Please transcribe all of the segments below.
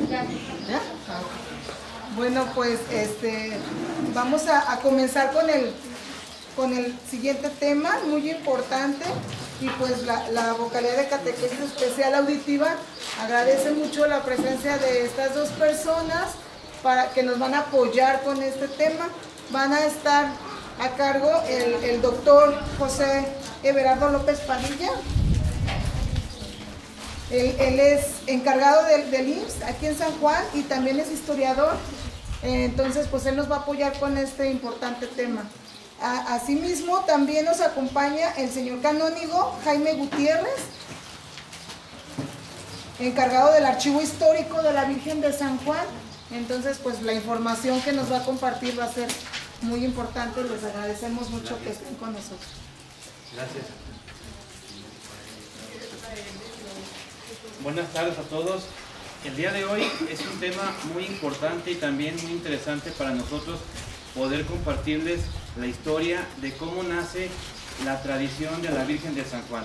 ¿Ya? Bueno, pues vamos a comenzar con el siguiente tema, muy importante, y pues la vocalía de catequesis especial auditiva agradece mucho la presencia de estas dos personas para que nos van a apoyar con este tema. Van a estar a cargo el doctor José Everardo López Padilla. Él es encargado del IMSS aquí en San Juan y también es historiador. Entonces, pues él nos va a apoyar con este importante tema. Asimismo, también nos acompaña el señor canónigo Jaime Gutiérrez, encargado del archivo histórico de la Virgen de San Juan. Entonces, pues la información que nos va a compartir va a ser muy importante. Les agradecemos mucho que estén con nosotros. Gracias. Buenas tardes a todos. El día de hoy es un tema muy importante y también muy interesante para nosotros poder compartirles la historia de cómo nace la tradición de la Virgen de San Juan.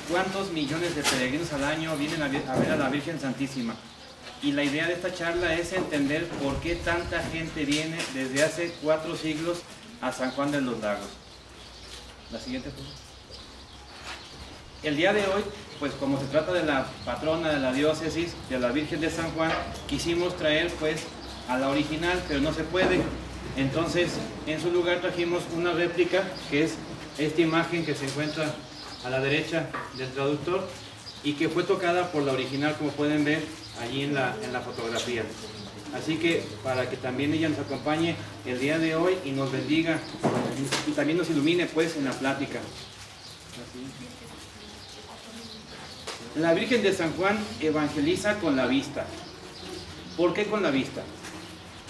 ¿Cuántos millones de peregrinos al año vienen a ver a la Virgen Santísima? Y la idea de esta charla es entender por qué tanta gente viene desde hace 4 siglos a San Juan de los Lagos. La siguiente foto. El día de hoy, pues como se trata de la patrona de la diócesis, de la Virgen de San Juan, quisimos traer pues a la original, pero no se puede. Entonces, en su lugar trajimos una réplica, que es esta imagen que se encuentra a la derecha del traductor y que fue tocada por la original, como pueden ver allí en la fotografía. Así que para que también ella nos acompañe el día de hoy y nos bendiga y también nos ilumine pues en la plática. La Virgen de San Juan evangeliza con la vista. ¿Por qué con la vista?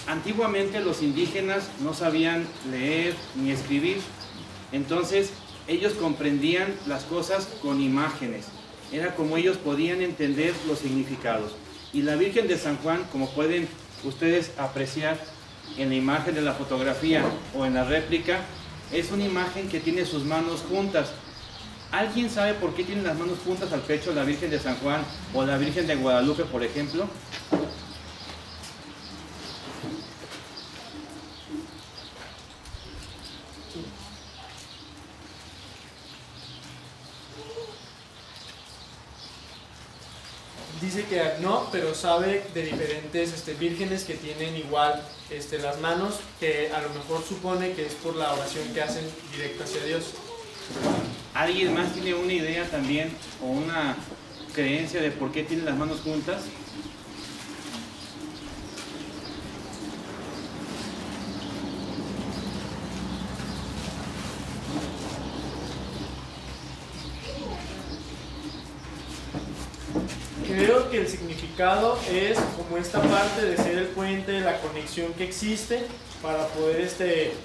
Antiguamente los indígenas no sabían leer ni escribir, entonces ellos comprendían las cosas con imágenes. Era como ellos podían entender los significados. Y la Virgen de San Juan, como pueden ustedes apreciar en la imagen de la fotografía o en la réplica, es una imagen que tiene sus manos juntas. ¿Alguien sabe por qué tienen las manos juntas al pecho la Virgen de San Juan o la Virgen de Guadalupe, por ejemplo? Dice que no, pero sabe de diferentes vírgenes que tienen igual las manos, que a lo mejor supone que es por la oración que hacen directo hacia Dios. ¿Alguien más tiene una idea también o una creencia de por qué tienen las manos juntas? Creo que el significado es como esta parte de ser el puente, la conexión que existe para poder,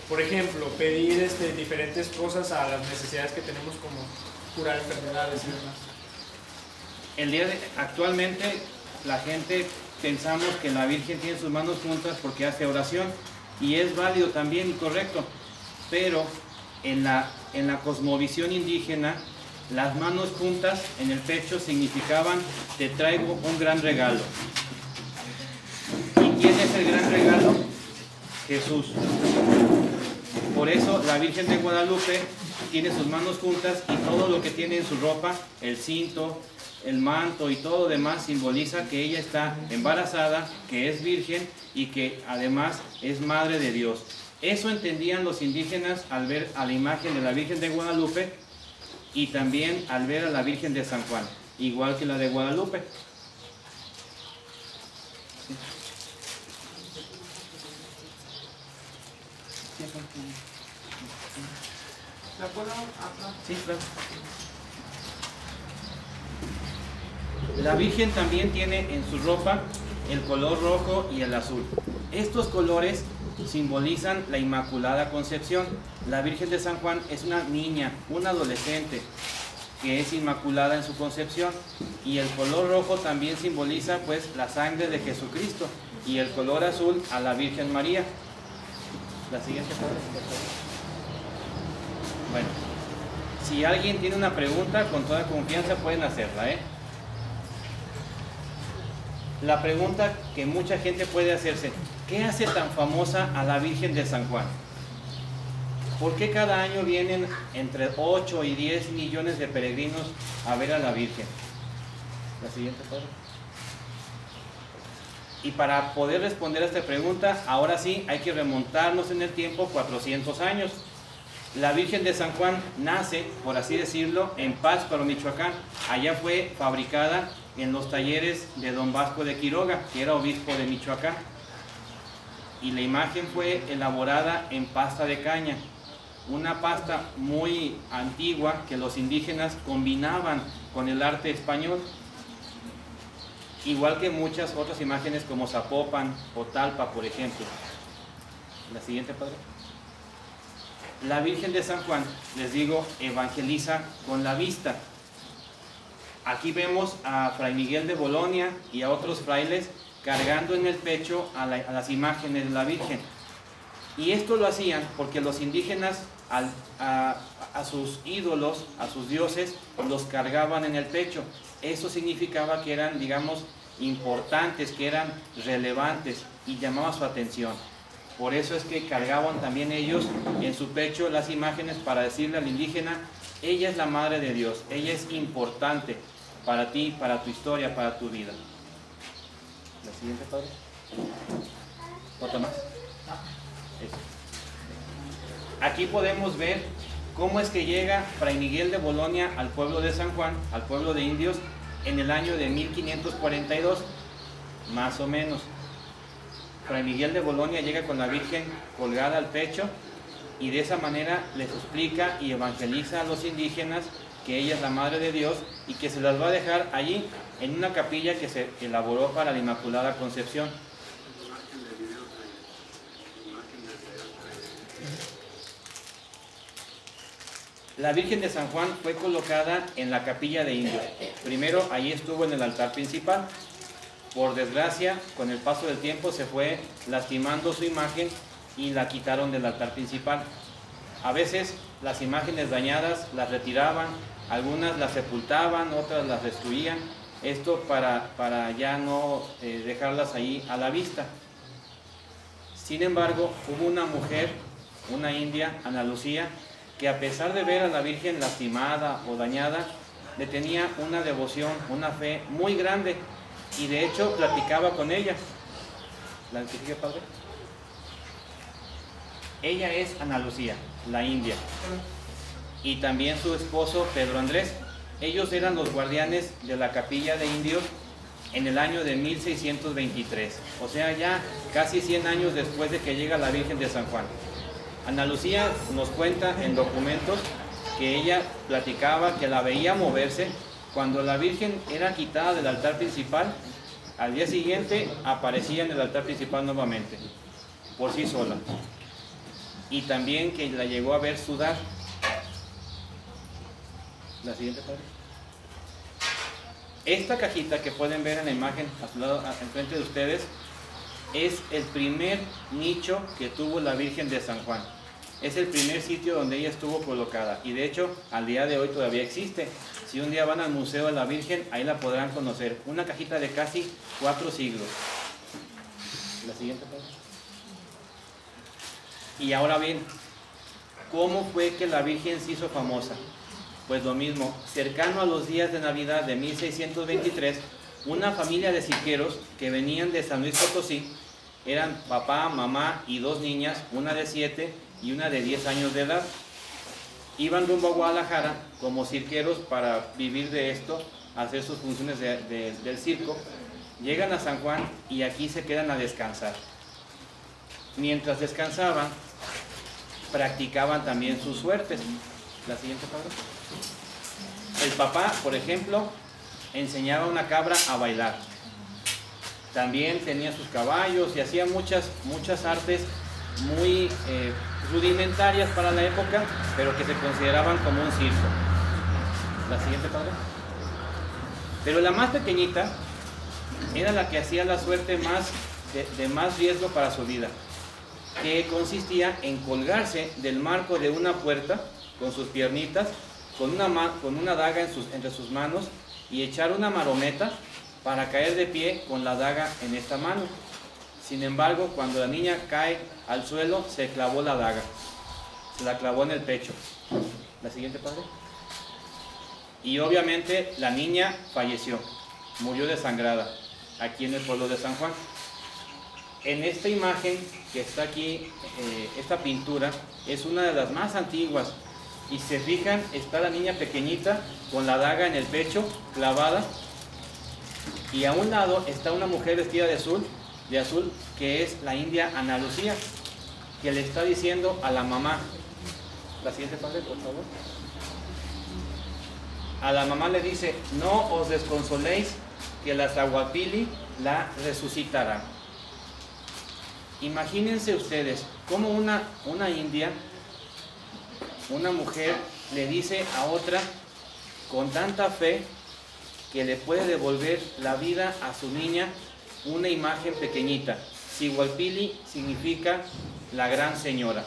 por ejemplo, pedir diferentes cosas a las necesidades que tenemos, como curar enfermedades y demás. Actualmente la gente pensamos que la Virgen tiene sus manos juntas porque hace oración, y es válido también y correcto, pero en la cosmovisión indígena, las manos juntas en el pecho significaban: te traigo un gran regalo. ¿Y quién es el gran regalo? Jesús. Por eso la Virgen de Guadalupe tiene sus manos juntas y todo lo que tiene en su ropa, el cinto, el manto y todo lo demás, simboliza que ella está embarazada, que es virgen y que además es madre de Dios. Eso entendían los indígenas al ver a la imagen de la Virgen de Guadalupe y también al ver a la Virgen de San Juan, igual que la de Guadalupe. ¿La puedo hablar? Sí, claro. La Virgen también tiene en su ropa el color rojo y el azul. Estos colores simbolizan la Inmaculada Concepción. La Virgen de San Juan es una niña, una adolescente que es inmaculada en su concepción, y el color rojo también simboliza pues la sangre de Jesucristo, y el color azul a la Virgen María. La siguiente foto. Bueno, si alguien tiene una pregunta, con toda confianza pueden hacerla, La pregunta que mucha gente puede hacerse, ¿qué hace tan famosa a la Virgen de San Juan? ¿Por qué cada año vienen entre 8 y 10 millones de peregrinos a ver a la Virgen? La siguiente, padre. Y para poder responder a esta pregunta, ahora sí hay que remontarnos en el tiempo 400 años. La Virgen de San Juan nace, por así decirlo, en Pátzcuaro, Michoacán. Allá fue fabricada en los talleres de don Vasco de Quiroga, que era obispo de Michoacán. Y la imagen fue elaborada en pasta de caña, una pasta muy antigua que los indígenas combinaban con el arte español. Igual que muchas otras imágenes como Zapopan o Talpa, por ejemplo. La siguiente, padre. La Virgen de San Juan, les digo, evangeliza con la vista. Aquí vemos a Fray Miguel de Bolonia y a otros frailes cargando en el pecho a las imágenes de la Virgen. Y esto lo hacían porque los indígenas a sus ídolos, a sus dioses, los cargaban en el pecho. Eso significaba que eran, digamos, importantes, que eran relevantes y llamaba su atención. Por eso es que cargaban también ellos en su pecho las imágenes para decirle al indígena, ella es la Madre de Dios, ella es importante para ti, para tu historia, para tu vida. La siguiente, padre. ¿Otra más? Eso. Aquí podemos ver cómo es que llega Fray Miguel de Bolonia al pueblo de San Juan, al pueblo de indios, en el año de 1542, más o menos. Fray Miguel de Bolonia llega con la Virgen colgada al pecho y de esa manera les explica y evangeliza a los indígenas que ella es la Madre de Dios y que se las va a dejar allí en una capilla que se elaboró para la Inmaculada Concepción. La Virgen de San Juan fue colocada en la capilla de indios. Primero allí estuvo en el altar principal. Por desgracia, con el paso del tiempo se fue lastimando su imagen y la quitaron del altar principal. A veces las imágenes dañadas las retiraban, algunas las sepultaban, otras las destruían. Esto para ya no dejarlas ahí a la vista. Sin embargo, hubo una mujer, una india, Ana Lucía, que a pesar de ver a la Virgen lastimada o dañada, le tenía una devoción, una fe muy grande y de hecho platicaba con ella. ¿La sigue, padre? Ella es Ana Lucía, la india, y también su esposo Pedro Andrés. Ellos eran los guardianes de la capilla de indios en el año de 1623, o sea ya casi 100 años después de que llega la Virgen de San Juan. Ana Lucía nos cuenta en documentos que ella platicaba que la veía moverse cuando la Virgen era quitada del altar principal. Al día siguiente aparecía en el altar principal nuevamente, por sí sola. Y también que la llegó a ver sudar. La siguiente, padre. Esta cajita que pueden ver en la imagen a su lado, enfrente de ustedes, es el primer nicho que tuvo la Virgen de San Juan. Es el primer sitio donde ella estuvo colocada y de hecho al día de hoy todavía existe. Si un día van al Museo de la Virgen, ahí la podrán conocer. Una cajita de casi 4 siglos. La siguiente, padre. Y ahora bien, ¿cómo fue que la Virgen se hizo famosa? Pues lo mismo, cercano a los días de Navidad de 1623, una familia de siqueros que venían de San Luis Potosí, eran papá, mamá y 2 niñas, una de 7 y una de 10 años de edad. Iban rumbo a Guadalajara como cirqueros para vivir de esto, hacer sus funciones del circo. Llegan a San Juan y aquí se quedan a descansar. Mientras descansaban, practicaban también sus suertes. La siguiente, padre. El papá, por ejemplo, enseñaba a una cabra a bailar. También tenía sus caballos y hacía muchas artes muy rudimentarias para la época, pero que se consideraban como un circo. La siguiente, padre. Pero la más pequeñita era la que hacía la suerte de más riesgo para su vida, que consistía en colgarse del marco de una puerta con sus piernitas, con una daga entre sus manos y echar una marometa para caer de pie con la daga en esta mano. Sin embargo, cuando la niña cae al suelo, se clavó la daga. Se la clavó en el pecho. La siguiente, padre. Y obviamente la niña falleció, murió desangrada, aquí en el pueblo de San Juan. En esta imagen que está aquí, esta pintura, es una de las más antiguas. Y si se fijan, está la niña pequeñita con la daga en el pecho, clavada. Y a un lado está una mujer vestida de azul, que es la india Ana Lucía, que le está diciendo a la mamá. La siguiente padre, por favor. A la mamá le dice: no os desconsoléis, que la Zahualpili la resucitará. Imagínense ustedes cómo una india, una mujer, le dice a otra con tanta fe que le puede devolver la vida a su niña, una imagen pequeñita. Zahualpili significa la gran señora.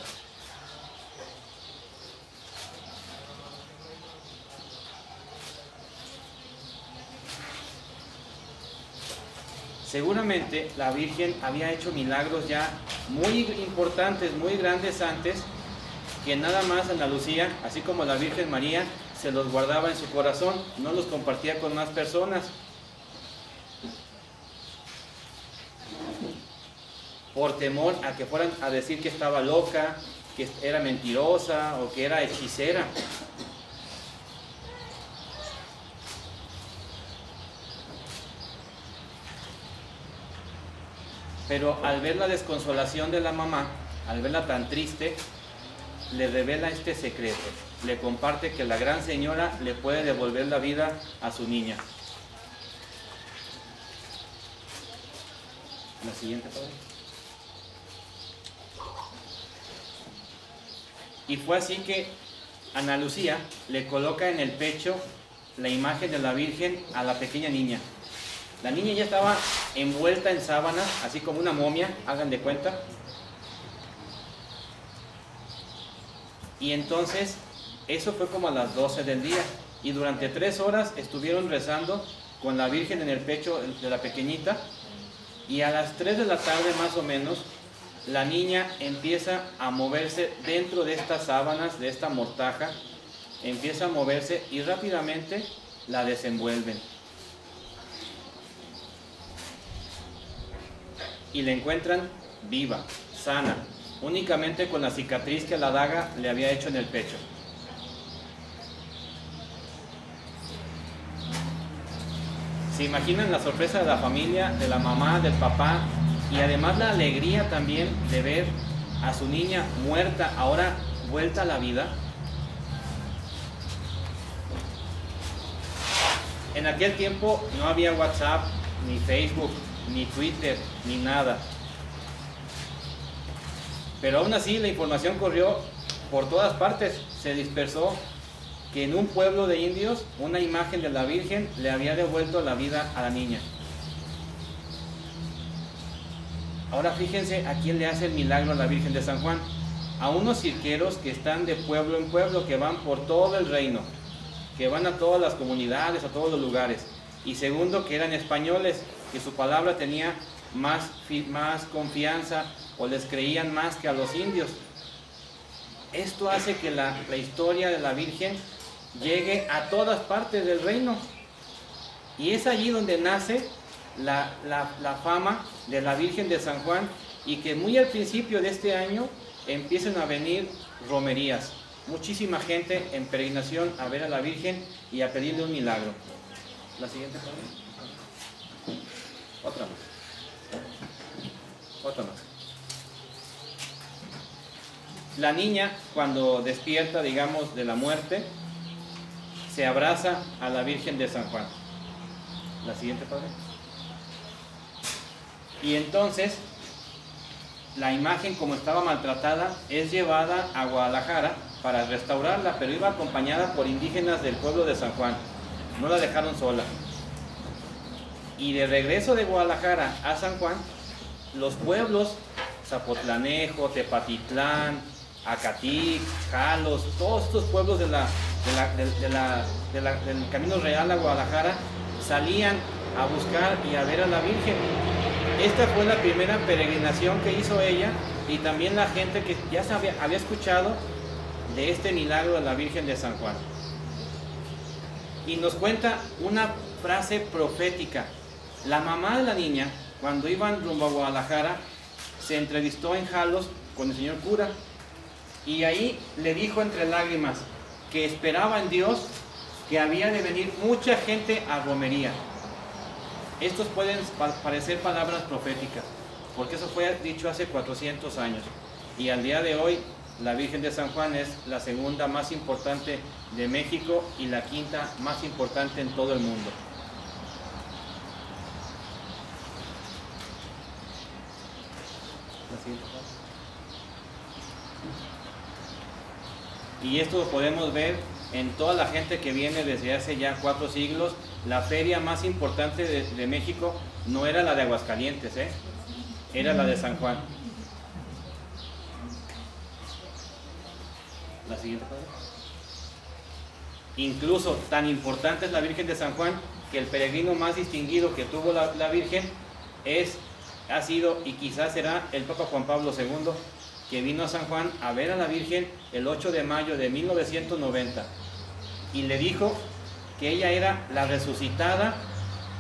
Seguramente la Virgen había hecho milagros ya muy importantes, muy grandes antes, que nada más Ana Lucía, así como la Virgen María, se los guardaba en su corazón, no los compartía con más personas. Por temor a que fueran a decir que estaba loca, que era mentirosa o que era hechicera. Pero al ver la desconsolación de la mamá, al verla tan triste, le revela este secreto. Le comparte que la gran señora le puede devolver la vida a su niña. La siguiente, padre. Y fue así que Ana Lucía le coloca en el pecho la imagen de la Virgen a la pequeña niña. La niña ya estaba envuelta en sábanas, así como una momia, hagan de cuenta. Y entonces, eso fue como a las 12 del día. Y durante 3 horas estuvieron rezando con la Virgen en el pecho de la pequeñita. Y a las 3 de la tarde más o menos, la niña empieza a moverse dentro de estas sábanas, de esta mortaja. Empieza a moverse y rápidamente la desenvuelven. Y la encuentran viva, sana, únicamente con la cicatriz que la daga le había hecho en el pecho. ¿Se imaginan la sorpresa de la familia, de la mamá, del papá, y además la alegría también de ver a su niña muerta, ahora vuelta a la vida? En aquel tiempo no había WhatsApp, ni Facebook, ni Twitter, ni nada. Pero aún así la información corrió por todas partes, se dispersó que en un pueblo de indios una imagen de la Virgen le había devuelto la vida a la niña. Ahora fíjense a quién le hace el milagro a la Virgen de San Juan. A unos cirqueros que están de pueblo en pueblo, que van por todo el reino, que van a todas las comunidades, a todos los lugares. Y segundo, que eran españoles, que su palabra tenía más confianza o les creían más que a los indios. Esto hace que la historia de la Virgen llegue a todas partes del reino. Y es allí donde nace la fama de la Virgen de San Juan, y que muy al principio de este año empiezan a venir romerías. Muchísima gente en peregrinación a ver a la Virgen y a pedirle un milagro. La siguiente, padre. Otra más. Otra más. La niña, cuando despierta, digamos, de la muerte, se abraza a la Virgen de San Juan. La siguiente, padre. Y entonces, la imagen, como estaba maltratada, es llevada a Guadalajara para restaurarla, pero iba acompañada por indígenas del pueblo de San Juan. No la dejaron sola. Y de regreso de Guadalajara a San Juan, los pueblos, Zapotlanejo, Tepatitlán, Acatic, Jalos, todos estos pueblos del Camino Real a Guadalajara, salían a buscar y a ver a la Virgen. Esta fue la primera peregrinación que hizo ella, y también la gente que ya había escuchado de este milagro de la Virgen de San Juan. Y nos cuenta una frase profética. La mamá de la niña, cuando iban rumbo a Guadalajara, se entrevistó en Jalos con el señor cura, y ahí le dijo entre lágrimas que esperaba en Dios que había de venir mucha gente a romería. Estos pueden parecer palabras proféticas, porque eso fue dicho hace 400 años, y al día de hoy la Virgen de San Juan es la segunda más importante de México y la quinta más importante en todo el mundo. Y esto lo podemos ver en toda la gente que viene desde hace ya 4 siglos. La feria más importante de México no era la de Aguascalientes, era la de San Juan. La siguiente, padre. Incluso tan importante es la Virgen de San Juan que el peregrino más distinguido que tuvo la Virgen ha sido y quizás será el Papa Juan Pablo II, que vino a San Juan a ver a la Virgen el 8 de mayo de 1990 y le dijo que ella era la resucitada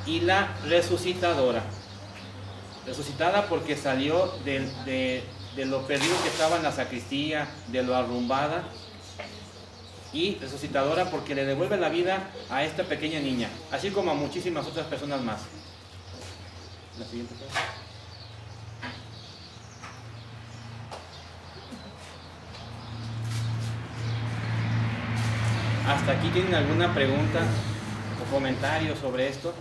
y la resucitadora. Resucitada porque salió de lo perdido que estaba en la sacristía, de lo arrumbada, y resucitadora porque le devuelve la vida a esta pequeña niña, así como a muchísimas otras personas más. La siguiente, ¿hasta aquí tienen alguna pregunta o comentario sobre esto?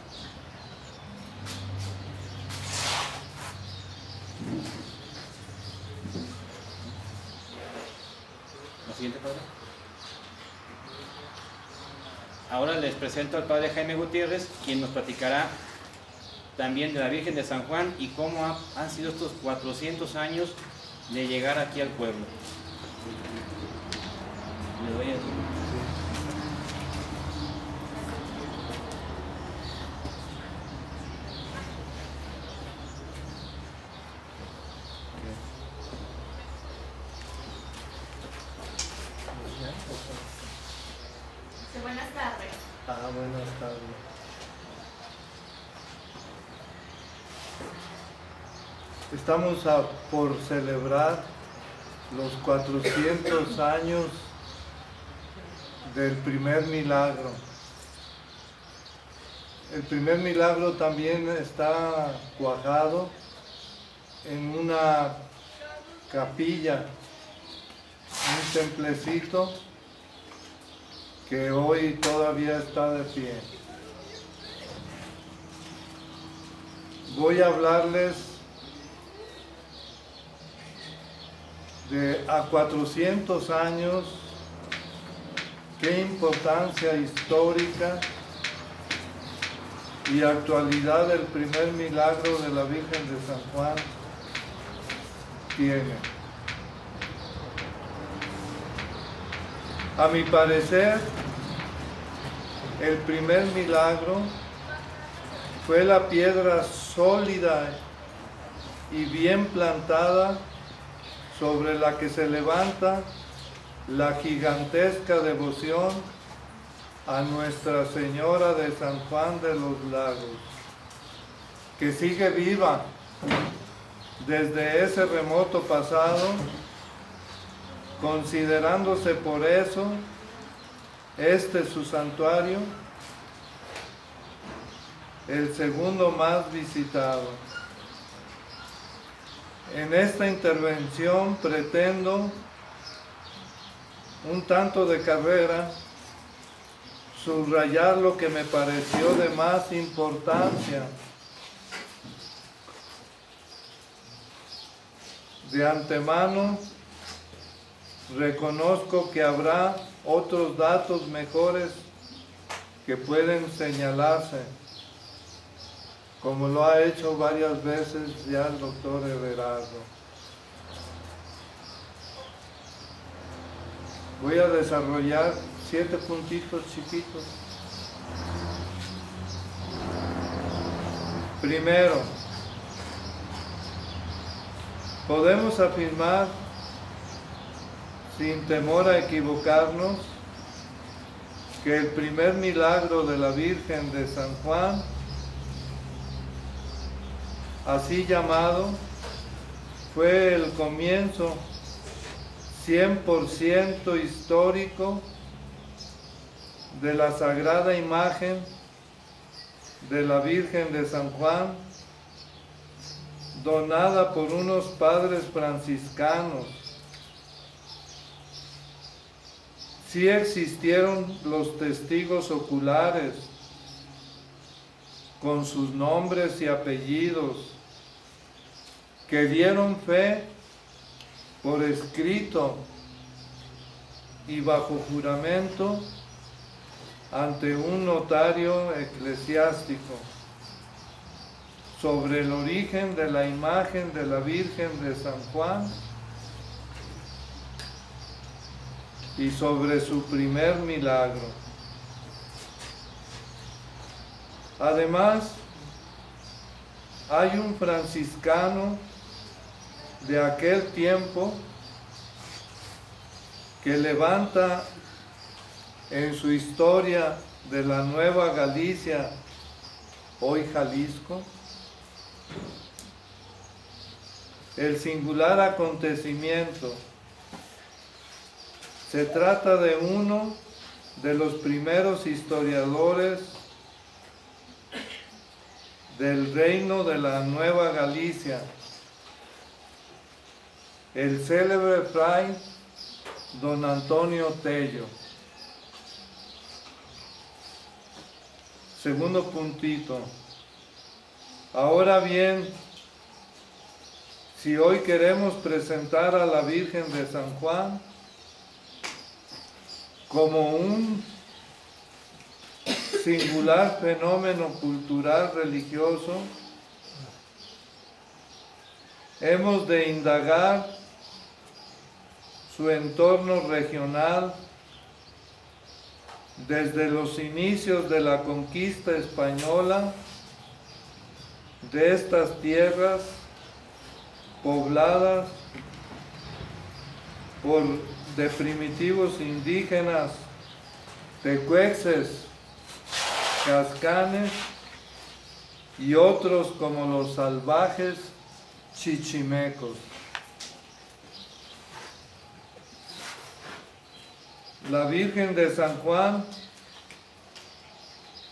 La siguiente, padre. Ahora les presento al padre Jaime Gutiérrez, quien nos platicará también de la Virgen de San Juan y cómo han sido estos 400 años de llegar aquí al pueblo. Le doy aquí. Buenas tardes. Buenas tardes. Estamos por celebrar los 400 años del primer milagro. El primer milagro también está cuajado en una capilla, un templecito que hoy todavía está de pie. Voy a hablarles de a 400 años, qué importancia histórica y actualidad del primer milagro de la Virgen de San Juan tiene. A mi parecer, el primer milagro fue la piedra sólida y bien plantada sobre la que se levanta la gigantesca devoción a Nuestra Señora de San Juan de los Lagos, que sigue viva desde ese remoto pasado, considerándose por eso su santuario el segundo más visitado. En esta intervención pretendo, un tanto de carrera, subrayar lo que me pareció de más importancia. De antemano, reconozco que habrá otros datos mejores que pueden señalarse, como lo ha hecho varias veces ya el doctor Everardo. Voy a desarrollar 7 puntitos chiquitos. Primero, podemos afirmar, sin temor a equivocarnos, que el primer milagro de la Virgen de San Juan, así llamado, fue el comienzo 100% histórico de la sagrada imagen de la Virgen de San Juan, donada por unos padres franciscanos. Sí existieron los testigos oculares con sus nombres y apellidos que dieron fe por escrito y bajo juramento ante un notario eclesiástico sobre el origen de la imagen de la Virgen de San Juan y sobre su primer milagro. Además, hay un franciscano de aquel tiempo que levanta en su historia de la Nueva Galicia, hoy Jalisco, el singular acontecimiento. Se trata de uno de los primeros historiadores del reino de la Nueva Galicia, el célebre fray don Antonio Tello. Segundo puntito. Ahora bien, si hoy queremos presentar a la Virgen de San Juan como un singular fenómeno cultural religioso, hemos de indagar su entorno regional desde los inicios de la conquista española de estas tierras pobladas de primitivos indígenas, tecuexes, cascanes y otros como los salvajes chichimecos. La Virgen de San Juan,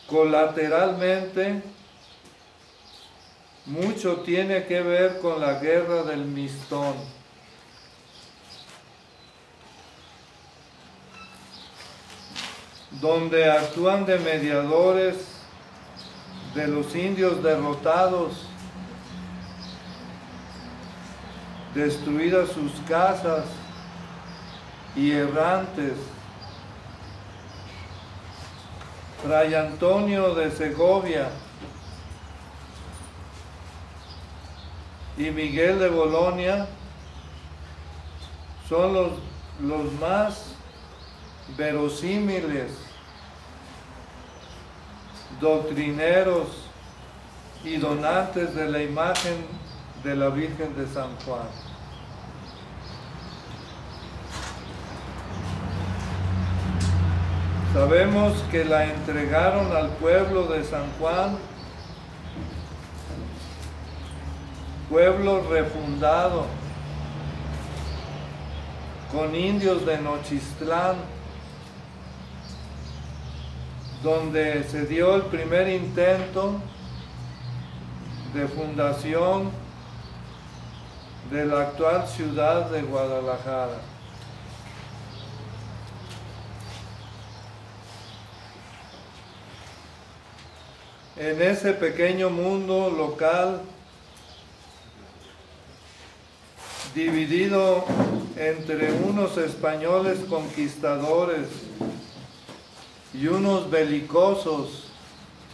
colateralmente, mucho tiene que ver con la guerra del Mistón. Donde actúan de mediadores de los indios derrotados, destruidas sus casas y errantes. Fray Antonio de Segovia y Miguel de Bolonia son los más verosímiles doctrineros y donantes de la imagen de la Virgen de San Juan. Sabemos que la entregaron al pueblo de San Juan, pueblo refundado, con indios de Nochistlán, donde se dio el primer intento de fundación de la actual ciudad de Guadalajara. En ese pequeño mundo local, dividido entre unos españoles conquistadores y unos belicosos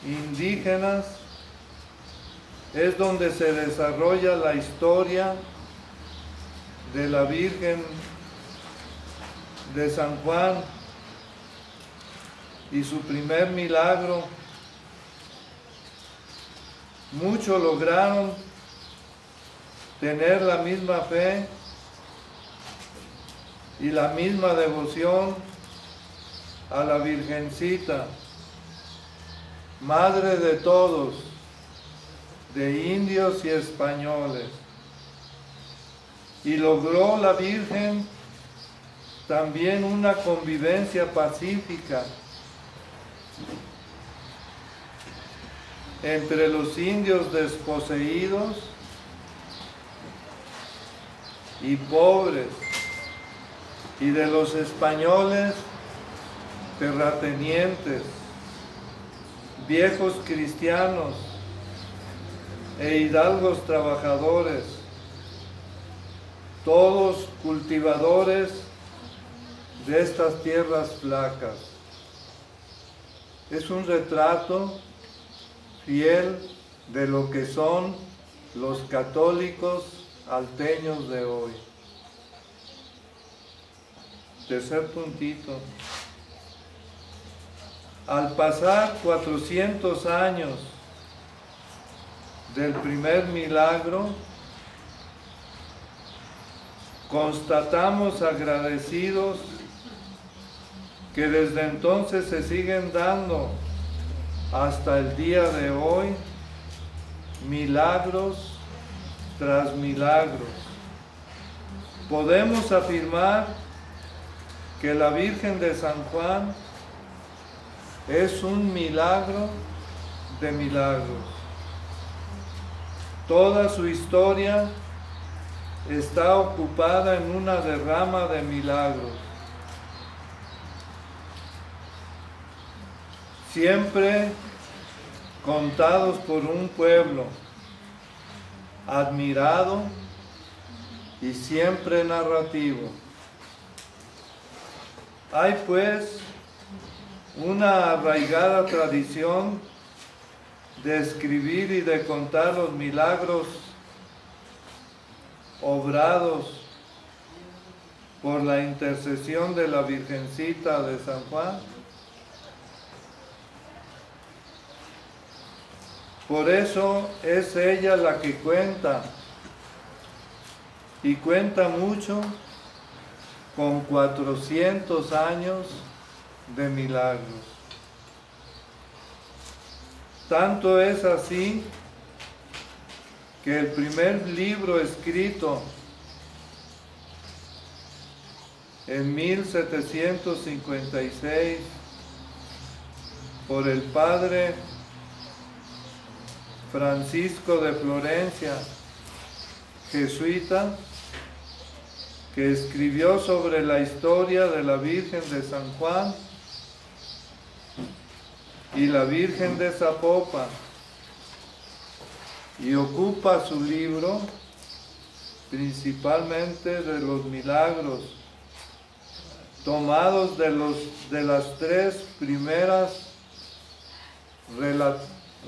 indígenas, es donde se desarrolla la historia de la Virgen de San Juan y su primer milagro, muchos lograron tener la misma fe y la misma devoción a la Virgencita, Madre de todos, de indios y españoles. Y logró la Virgen también una convivencia pacífica entre los indios desposeídos y pobres, y de los españoles terratenientes, viejos cristianos e hidalgos trabajadores, todos cultivadores de estas tierras flacas. Es un retrato fiel de lo que son los católicos alteños de hoy. Tercer puntito. Al pasar 400 años del primer milagro, constatamos agradecidos que desde entonces se siguen dando hasta el día de hoy milagros tras milagros. Podemos afirmar que la Virgen de San Juan es un milagro de milagros. Toda su historia está ocupada en una derrama de milagros. Siempre contados por un pueblo admirado y siempre narrativo. Hay pues una arraigada tradición de escribir y de contar los milagros obrados por la intercesión de la Virgencita de San Juan. Por eso es ella la que cuenta, y cuenta mucho, con 400 años de milagros. Tanto es así que el primer libro escrito en 1756 por el padre Francisco de Florencia, jesuita, que escribió sobre la historia de la Virgen de San Juan y la Virgen de Zapopan, y ocupa su libro principalmente de los milagros tomados de las tres primeras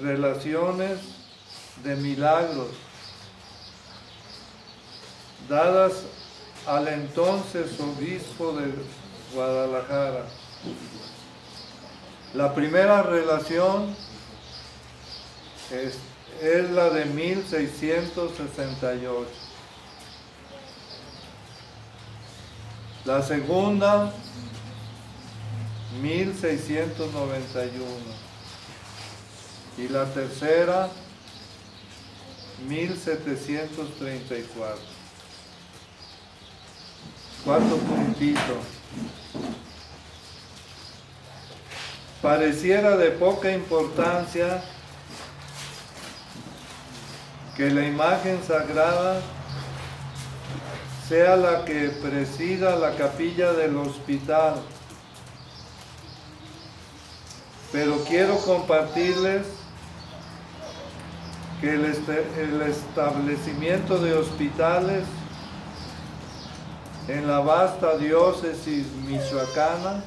relaciones de milagros dadas al entonces obispo de Guadalajara. La primera relación es la de 1668. La segunda, 1691. Y la tercera, 1734. Cuarto puntito. Pareciera de poca importancia que la imagen sagrada sea la que presida la capilla del hospital, pero quiero compartirles que el establecimiento de hospitales en la vasta diócesis michoacana,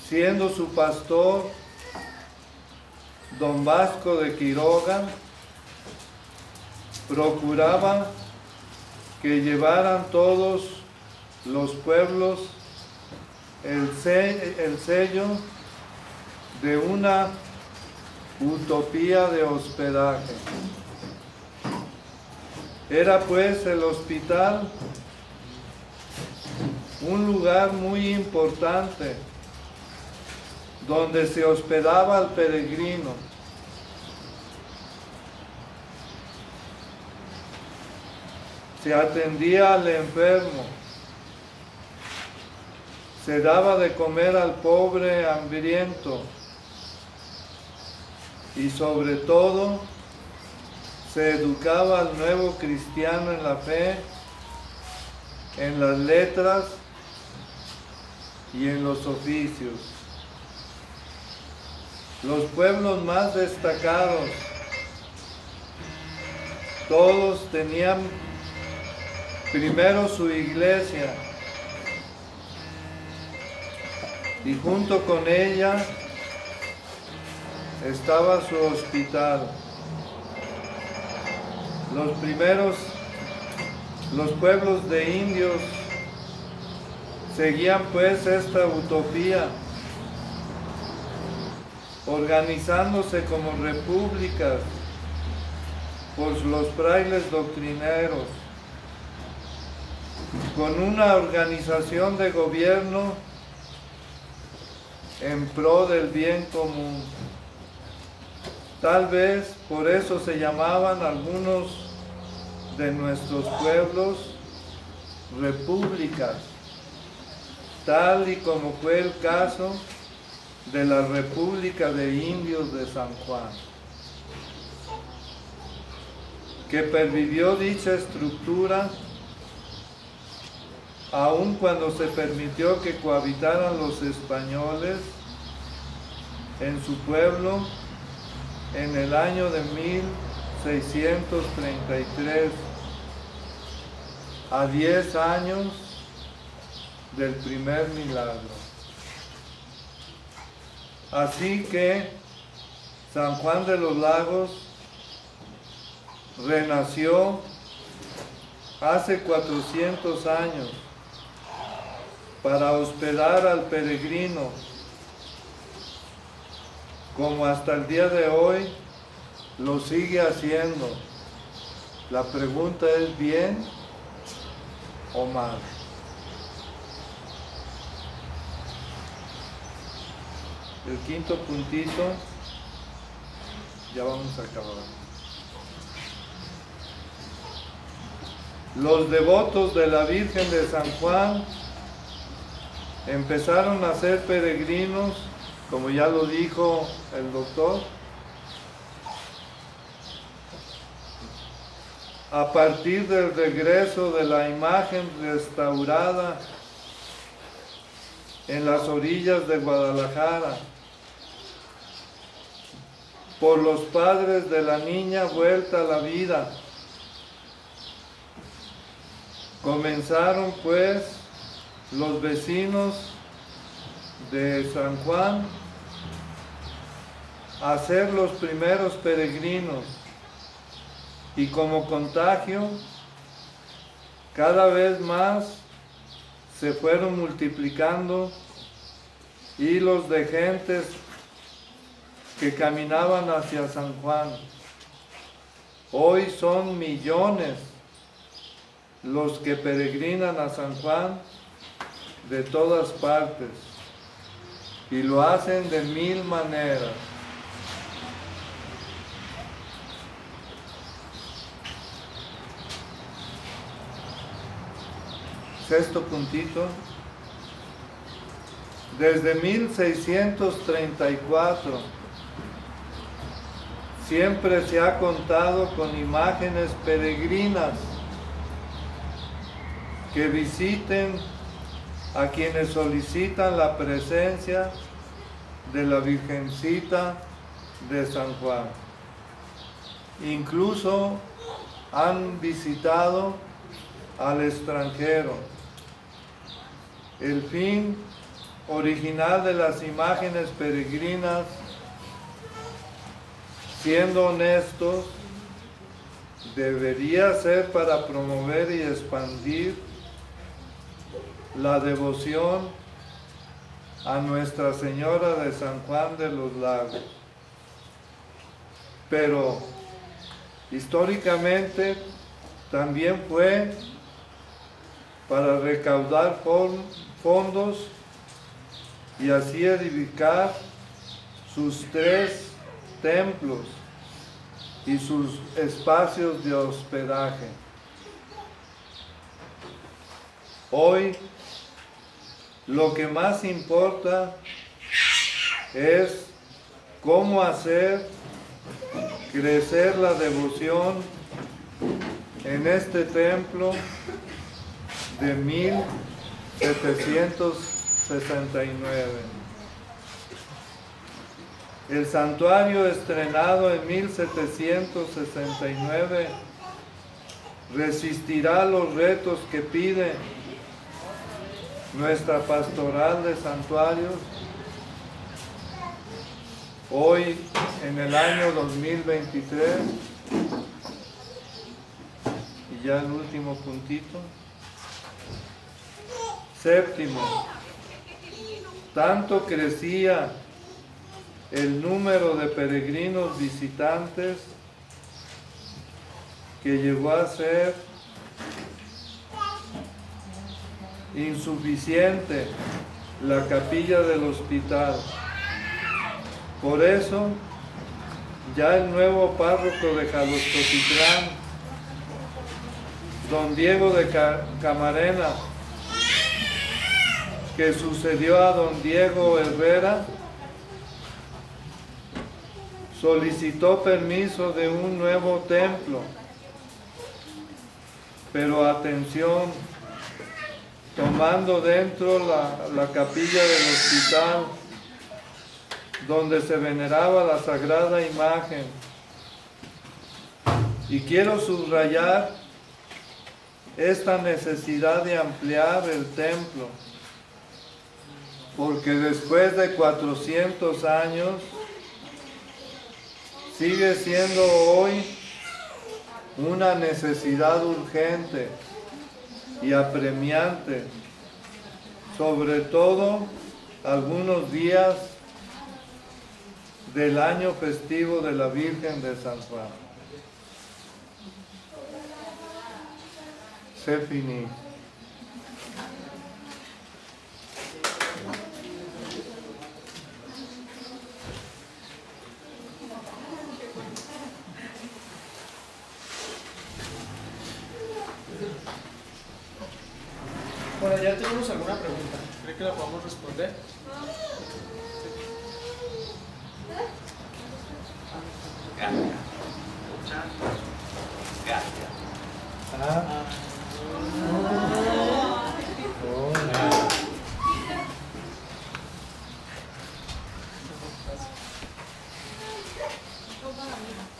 siendo su pastor don Vasco de Quiroga, procuraba que llevaran todos los pueblos el sello de una utopía de hospedaje. Era pues el hospital un lugar muy importante donde se hospedaba al peregrino. Se atendía al enfermo, se daba de comer al pobre hambriento y sobre todo se educaba al nuevo cristiano en la fe, en las letras y en los oficios. Los pueblos más destacados, todos tenían primero su iglesia y junto con ella estaba su hospital. Los pueblos de indios seguían pues esta utopía, organizándose como repúblicas por los frailes doctrineros, con una organización de gobierno en pro del bien común. Tal vez por eso se llamaban algunos de nuestros pueblos repúblicas, tal y como fue el caso de la República de Indios de San Juan, que pervivió dicha estructura aun cuando se permitió que cohabitaran los españoles en su pueblo en el año de 1633, a 10 años del primer milagro. Así que San Juan de los Lagos renació hace 400 años para hospedar al peregrino, como hasta el día de hoy lo sigue haciendo. La pregunta es: ¿bien o mal? El quinto puntito, ya vamos a acabar. Los devotos de la Virgen de San Juan empezaron a ser peregrinos, como ya lo dijo el doctor, a partir del regreso de la imagen restaurada en las orillas de Guadalajara por los padres de la niña vuelta a la vida. Comenzaron pues los vecinos de San Juan a ser los primeros peregrinos, y como contagio cada vez más se fueron multiplicando hilos de gentes que caminaban hacia San Juan. Hoy son millones los que peregrinan a San Juan de todas partes, y lo hacen de 1000 maneras. Sexto puntito. Desde 1634 siempre se ha contado con imágenes peregrinas que visiten a quienes solicitan la presencia de la Virgencita de San Juan. Incluso han visitado al extranjero. El fin original de las imágenes peregrinas, siendo honestos, debería ser para promover y expandir la devoción a Nuestra Señora de San Juan de los Lagos. pero históricamente también fue para recaudar fondos y así edificar sus 3 templos y sus espacios de hospedaje. Hoy lo que más importa es cómo hacer crecer la devoción en este templo de 1769. El santuario estrenado en 1769 resistirá los retos que pide nuestra pastoral de santuarios hoy en el año 2023. Y ya el último puntito. Séptimo, tanto crecía el número de peregrinos visitantes que llegó a ser insuficiente la capilla del hospital. Por eso, ya el nuevo párroco de Jalostocitlán, don Diego de Camarena, que sucedió a don Diego Herrera, solicitó permiso de un nuevo templo, pero atención, tomando dentro la capilla del hospital, donde se veneraba la sagrada imagen. Y quiero subrayar esta necesidad de ampliar el templo, porque después de 400 años, sigue siendo hoy una necesidad urgente y apremiante, sobre todo algunos días del año festivo de la Virgen de San Juan. Se finí. Bueno, ya tenemos alguna pregunta. ¿Cree que la podemos responder?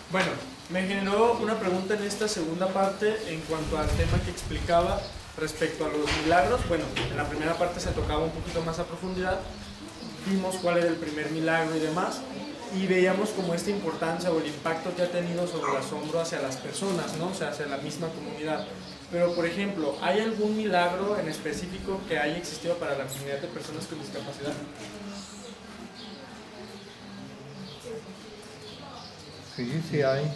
Bueno, me generó una pregunta en esta segunda parte en cuanto al tema que explicaba respecto a los milagros. Bueno, en la primera parte se tocaba un poquito más a profundidad, vimos cuál era el primer milagro y demás, y veíamos como esta importancia o el impacto que ha tenido sobre el asombro hacia las personas, ¿no? O sea, hacia la misma comunidad. Pero, por ejemplo, ¿hay algún milagro en específico que haya existido para la comunidad de personas con discapacidad? Sí, sí hay.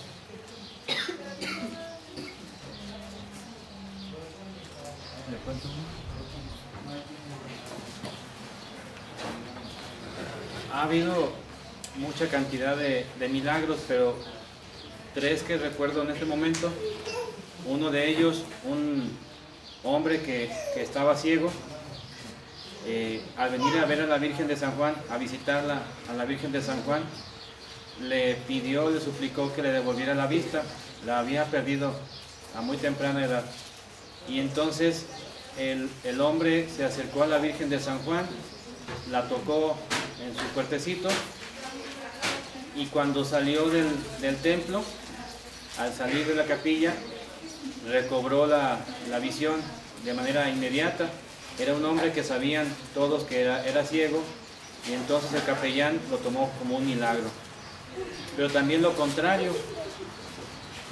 Ha habido mucha cantidad de milagros, pero 3 que recuerdo en este momento. Uno de ellos, un hombre que estaba ciego, al venir a ver a la Virgen de San Juan, a visitarla a la Virgen de San Juan, le pidió, le suplicó que le devolviera la vista. La había perdido a muy temprana edad. Y entonces el hombre se acercó a la Virgen de San Juan, la tocó en su cuerpecito, y cuando salió del templo, al salir de la capilla, recobró la visión de manera inmediata. Era un hombre que sabían todos que era ciego, y entonces el capellán lo tomó como un milagro. Pero también lo contrario,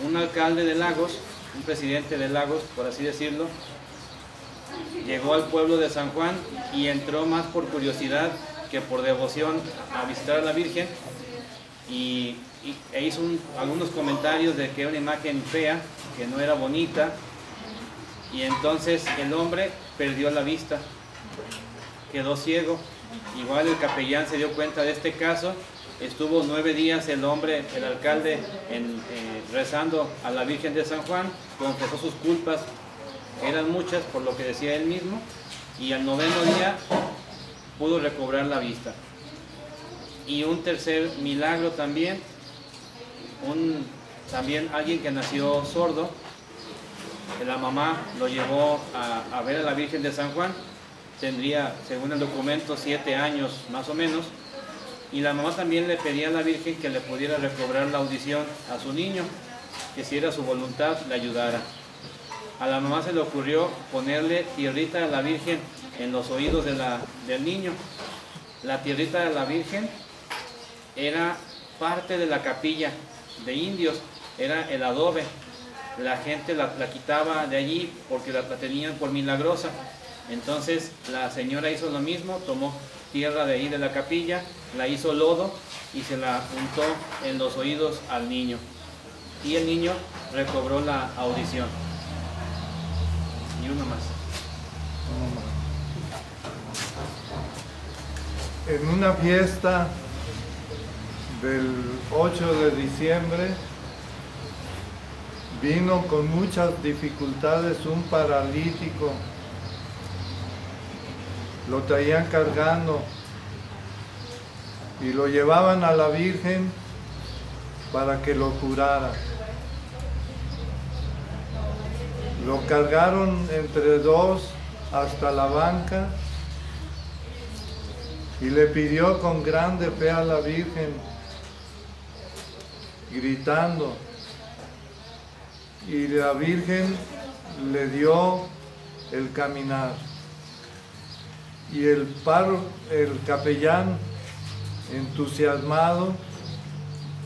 un alcalde de Lagos, un presidente de Lagos, por así decirlo, llegó al pueblo de San Juan y entró más por curiosidad que por devoción a visitar a la Virgen, y e hizo algunos comentarios de que era una imagen fea, que no era bonita, y entonces el hombre perdió la vista, quedó ciego. Igual el capellán se dio cuenta de este caso, estuvo 9 días el hombre, el alcalde, rezando a la Virgen de San Juan, confesó sus culpas, eran muchas por lo que decía él mismo, y al 9º día pudo recobrar la vista. Y un tercer milagro también, también alguien que nació sordo, la mamá lo llevó a ver a la Virgen de San Juan, tendría, según el documento, 7 años más o menos, y la mamá también le pedía a la Virgen que le pudiera recobrar la audición a su niño, que si era su voluntad le ayudara. A la mamá se le ocurrió ponerle tierrita a la Virgen en los oídos del niño. La tierrita de la Virgen era parte de la capilla de indios, era el adobe. La gente la quitaba de allí porque la tenían por milagrosa. Entonces la señora hizo lo mismo, tomó tierra de ahí de la capilla, la hizo lodo y se la untó en los oídos al niño. Y el niño recobró la audición. Y uno más. En una fiesta del 8 de diciembre vino con muchas dificultades un paralítico. Lo traían cargando y lo llevaban a la Virgen para que lo curara. Lo cargaron entre dos hasta la banca y le pidió con grande fe a la Virgen, gritando. Y la Virgen le dio el caminar. Y el capellán, entusiasmado,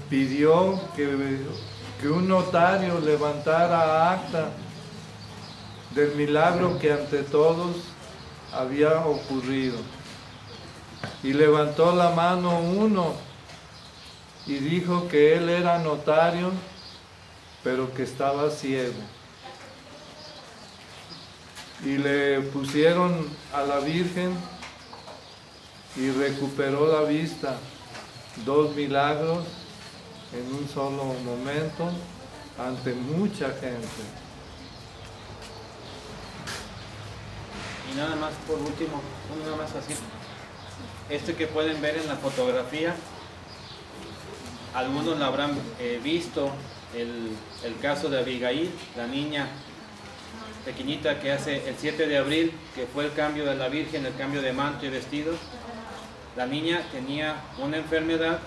pidió que un notario levantara acta del milagro que ante todos había ocurrido. Y levantó la mano uno y dijo que él era notario, pero que estaba ciego. Y le pusieron a la Virgen y recuperó la vista. 2 milagros en un solo momento ante mucha gente. Y nada más por último, uno más así. Este que pueden ver en la fotografía, algunos lo habrán visto, el caso de Abigail, la niña pequeñita que hace el 7 de abril, que fue el cambio de la Virgen, el cambio de manto y vestido. La niña tenía una enfermedad,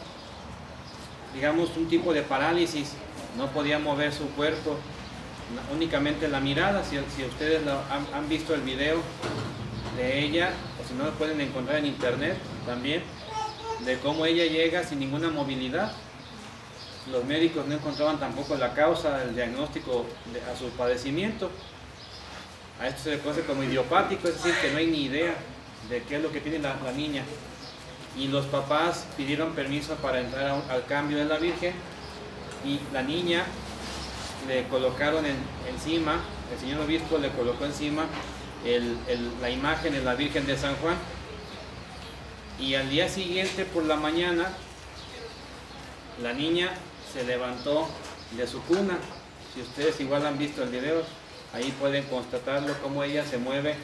digamos un tipo de parálisis, no podía mover su cuerpo, únicamente la mirada. Si ustedes han visto el video de ella, o si no lo pueden encontrar en internet también, de cómo ella llega sin ninguna movilidad. Los médicos no encontraban tampoco la causa, el diagnóstico a su padecimiento. A esto se le conoce como idiopático, es decir, que no hay ni idea de qué es lo que tiene la niña. Y los papás pidieron permiso para entrar al cambio de la Virgen, y la niña le colocaron encima, el señor obispo le colocó encima la imagen de la Virgen de San Juan. Y al día siguiente por la mañana la niña se levantó de su cuna. Si ustedes igual han visto el video, ahí pueden constatarlo, cómo ella se mueve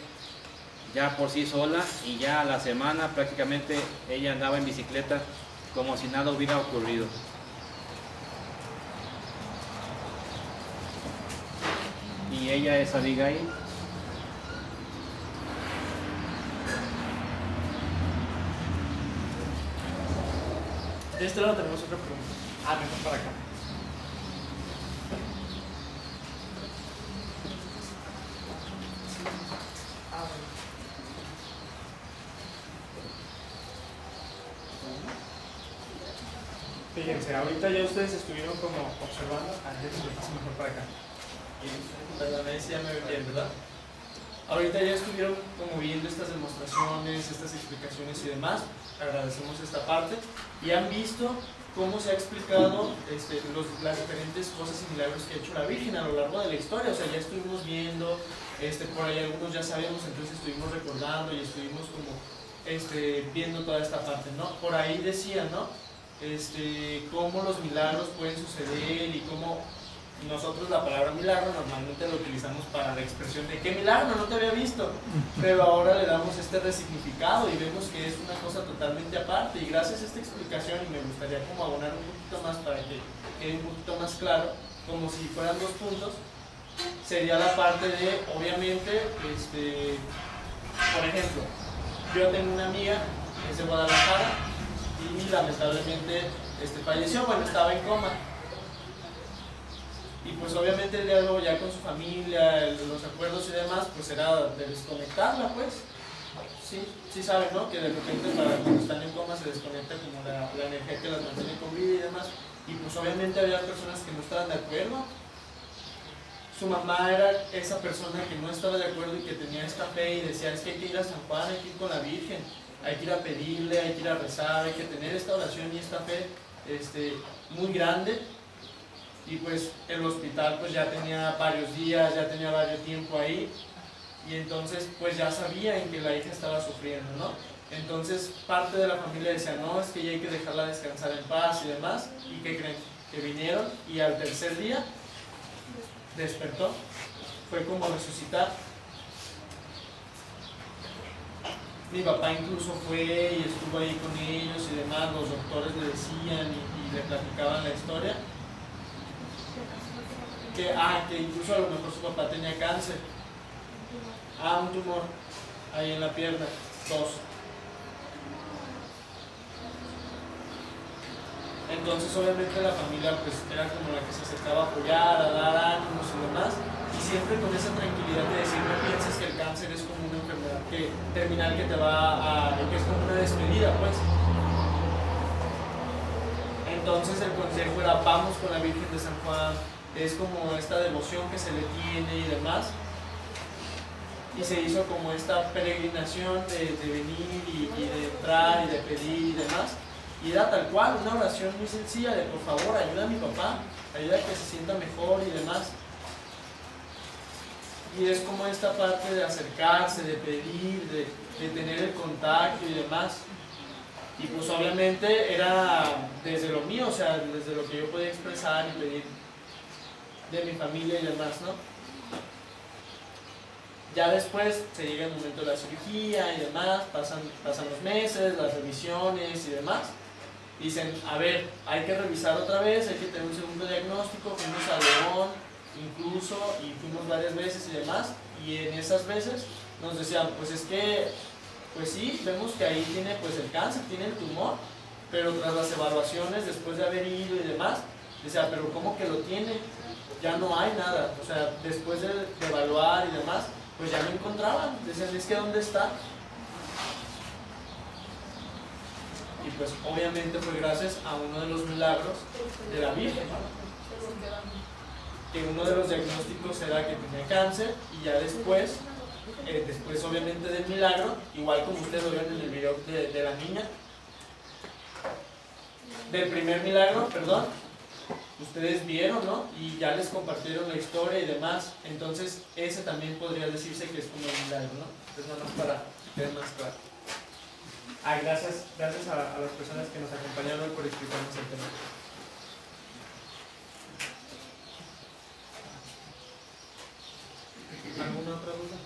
ya por sí sola, y ya a la semana prácticamente ella andaba en bicicleta como si nada hubiera ocurrido. Y ella es Abigail. De este lado tenemos otra pregunta. Mejor para acá. Fíjense, ahorita ya ustedes estuvieron como observando. Mejor para acá. A ver si ya me ven bien, ¿verdad? Ahorita ya estuvieron como viendo estas demostraciones, estas explicaciones y demás. agradecemos esta parte, y han visto cómo se ha explicado las diferentes cosas y milagros que ha hecho la Virgen a lo largo de la historia. O sea, ya estuvimos viendo, por ahí algunos ya sabemos, entonces estuvimos recordando y estuvimos como viendo toda esta parte, ¿no? Por ahí decía, ¿no? Cómo los milagros pueden suceder y cómo nosotros la palabra milagro normalmente lo utilizamos para la expresión de ¿qué milagro? No te había visto. Pero ahora le damos este resignificado y vemos que es una cosa totalmente aparte. Y gracias a esta explicación, y me gustaría como abonar un poquito más para que quede un poquito más claro, como si fueran dos puntos, sería la parte de, obviamente, por ejemplo, yo tengo una amiga que es de Guadalajara y lamentablemente falleció, bueno, estaba en coma. Y pues obviamente el diálogo ya con su familia, los acuerdos y demás, pues era de desconectarla, pues. Sí saben, ¿no? Que de repente para cuando están en coma se desconecta como la energía que las mantiene con vida y demás. Y pues obviamente había personas que no estaban de acuerdo. Su mamá era esa persona que no estaba de acuerdo y que tenía esta fe y decía, es que hay que ir a San Juan, hay que ir con la Virgen, hay que ir a pedirle, hay que ir a rezar, hay que tener esta oración y esta fe muy grande. Y pues el hospital pues ya tenía varios días, ya tenía varios tiempo ahí, y entonces pues ya sabían que la hija estaba sufriendo, ¿no? Entonces parte de la familia decía, no, es que ya hay que dejarla descansar en paz y demás. ¿Y qué creen? Que vinieron y al tercer día despertó, fue como resucitar. Mi papá incluso fue y estuvo ahí con ellos y demás, los doctores le decían y le platicaban la historia. Que incluso a lo mejor su papá tenía cáncer. Un tumor ahí en la pierna, 2. Entonces obviamente la familia pues era como la que se acercaba a apoyar, a dar ánimos y demás, y siempre con esa tranquilidad de decir, no pienses que el cáncer es como una enfermedad terminal que que es como una despedida, pues. Entonces el consejo era, vamos con la Virgen de San Juan, es como esta devoción que se le tiene y demás, y se hizo como esta peregrinación de venir y de entrar y de pedir y demás, y era tal cual, una oración muy sencilla de por favor, ayuda a mi papá, ayuda a que se sienta mejor y demás. Y es como esta parte de acercarse, de pedir, de tener el contacto y demás. Y pues obviamente era desde lo mío, o sea, desde lo que yo podía expresar y pedir de mi familia y demás, ¿no? Ya después se llega el momento de la cirugía y demás, pasan los meses, las revisiones y demás. Dicen, a ver, hay que revisar otra vez, hay que tener un segundo diagnóstico, fuimos a León incluso y fuimos varias veces y demás, y en esas veces nos decían, pues es que, pues sí, vemos que ahí tiene pues el cáncer, tiene el tumor, pero tras las evaluaciones, después de haber ido y demás, decía, pero ¿cómo que lo tiene? Ya no hay nada, o sea, después de evaluar y demás, pues ya no encontraban, decían, es que ¿dónde está? Y pues obviamente fue gracias a uno de los milagros de la Virgen, que uno de los diagnósticos era que tenía cáncer, y ya después obviamente del milagro, igual como ustedes lo vieron en el video de la niña, del primer milagro, perdón, ustedes vieron, ¿no? Y ya les compartieron la historia y demás, entonces ese también podría decirse que es como un milagro, ¿no? Entonces nada más para que quede más claro. Gracias a las personas que nos acompañaron por explicarnos el tema. ¿Alguna otra duda?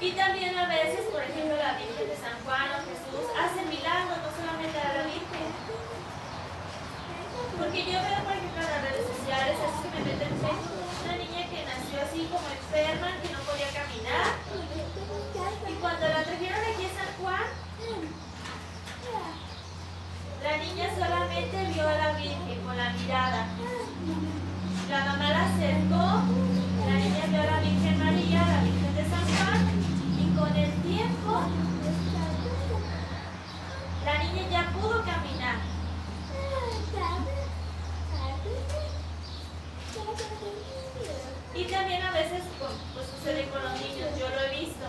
Y también a veces, por ejemplo, la Virgen de San Juan o Jesús hace milagros, no solamente a la Virgen. niña ya pudo caminar. Y también a veces pues, sucede con los niños, yo lo he visto.